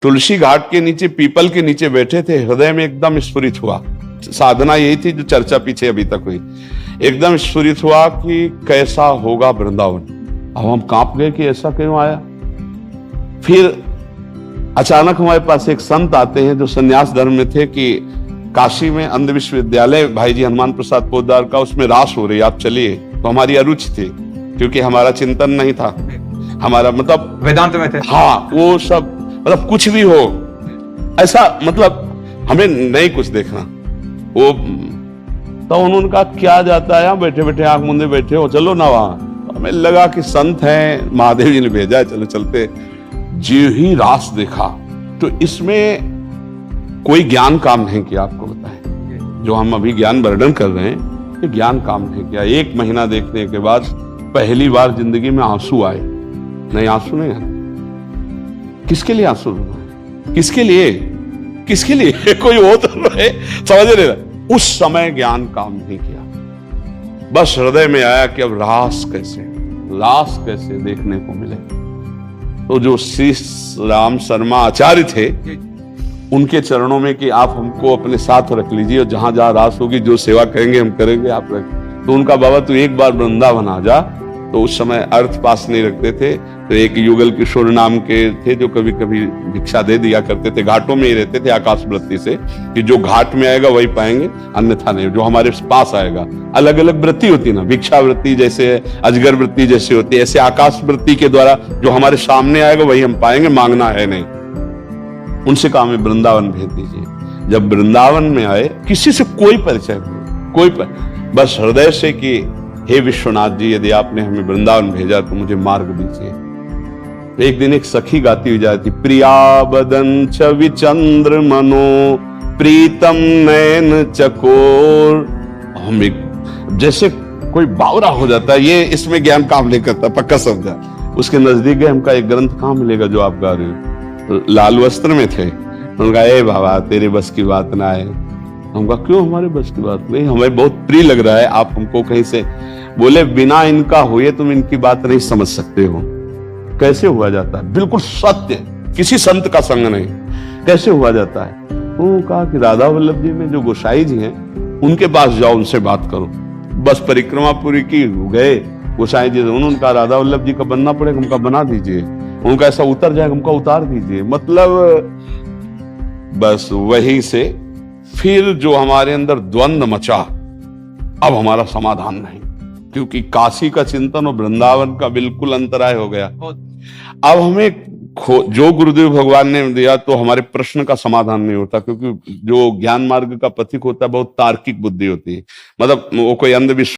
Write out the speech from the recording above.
तुलसी घाट के नीचे पीपल के नीचे बैठे थे, हृदय में एकदम स्फुरित हुआ, साधना यही थी जो चर्चा पीछे अभी तक हुई, एकदम स्फुरित हुआ कि कैसा होगा वृंदावन। अब हम कांप गए कि ऐसा क्यों आया। फिर अचानक हमारे पास एक संत आते हैं जो सन्यास धर्म में थे कि काशी में अंध विश्वविद्यालय भाई जी हनुमान प्रसाद पोद्दार का, उसमें रास हो रही, आप चलिए। तो हमारी अरुचि थी, क्योंकि हमारा चिंतन नहीं था, हमारा मतलब वेदांत में थे। हाँ, वो सब मतलब कुछ भी हो ऐसा, मतलब हमें नहीं कुछ देखना। वो तो उन्होंने कहा क्या जाता है, बैठे बैठे आंख मूंदे बैठे हो, चलो ना वहां। तो हमें लगा कि संत हैं, महादेव जी ने भेजा है, चलो चलते। जो ही रास देखा तो इसमें कोई ज्ञान काम नहीं किया। आपको बताएं, जो हम अभी ज्ञान वर्णन कर रहे हैं, ये ज्ञान काम नहीं किया। 1 महीना देखने के बाद पहली बार जिंदगी में आंसू आए। नहीं, आंसू नहीं आए। किसके लिए आंसू? किसके लिए? किसके लिए? कोई हो तो रहे, समझ रहे। उस समय ज्ञान काम नहीं किया, बस हृदय में आया कि अब रास कैसे देखने को मिले। तो जो श्री राम शर्मा आचार्य थे, उनके चरणों में कि आप हमको अपने साथ रख लीजिए और जहां जहां रास होगी जो सेवा करेंगे हम करेंगे, आप रख। तो उनका बाबा तू एक बार वृंदावन आ जा। तो उस समय अर्थ पास नहीं रखते थे, तो एक युगल किशोर नाम के थे जो कभी कभी भिक्षा दे दिया करते थे। घाटों में ही रहते थे आकाश वृत्ति से, कि जो घाट में आएगा वही पाएंगे, अन्यथा नहीं। जो हमारे पास आएगा, अलग अलग वृत्ति होती ना, भिक्षा वृत्ति जैसे अजगर वृत्ति जैसे होती है, ऐसे आकाश वृत्ति के द्वारा जो हमारे सामने आएगा वही हम पाएंगे, मांगना है नहीं। उनसे कहा हमें वृंदावन भेज दीजिए। जब वृंदावन में आए, किसी से कोई परिचय नहीं, बस हृदय से कि हे विश्वनाथ जी, यदि आपने हमें वृंदावन भेजा तो मुझे मार्ग दीजिए। तो एक दिन एक सखी गाती हुई जाती, प्रिया बदन छवि चंद्र मनो प्रीतम नयन चकोर। हम एक जैसे कोई बावरा हो जाता है, ये इसमें ज्ञान काम नहीं करता, पक्का समझा। उसके नजदीक गए, हमका एक ग्रंथ कहाँ मिलेगा जो आप गा रहे हो। तो लाल वस्त्र में थे। उनका ए बाबा तेरे बस की बात ना है। हमका क्यों हमारे बस की बात नहीं, हमें बहुत प्रिय लग रहा है, आप हमको कहीं से। बोले बिना इनका हुए तुम इनकी बात नहीं समझ सकते हो। कैसे हुआ जाता है? बिल्कुल सत्य, किसी संत का संग नहीं। कैसे हुआ जाता है? उन्होंने कहा कि राधा वल्लभ जी में जो गोसाई जी हैं, उनके पास जाओ, उनसे बात करो। बस परिक्रमा पूरी की, गए गोसाई जी, उन्होंने कहा राधा वल्लभ जी का बनना पड़ेगा, हमका बना दीजिए। उनका ऐसा उतर जाएगा, हमका उतार दीजिए। मतलब बस वही से फिर जो हमारे अंदर द्वंद्व मचा, अब हमारा समाधान नहीं, क्योंकि काशी का चिंतन और वृंदावन का बिल्कुल अंतराय हो गया। अब हमें जो गुरुदेव भगवान ने दिया तो हमारे प्रश्न का समाधान नहीं होता, क्योंकि जो ज्ञान मार्ग का पथिक होता है बहुत तार्किक बुद्धि होती है। मतलब वो कोई अंधविश्वास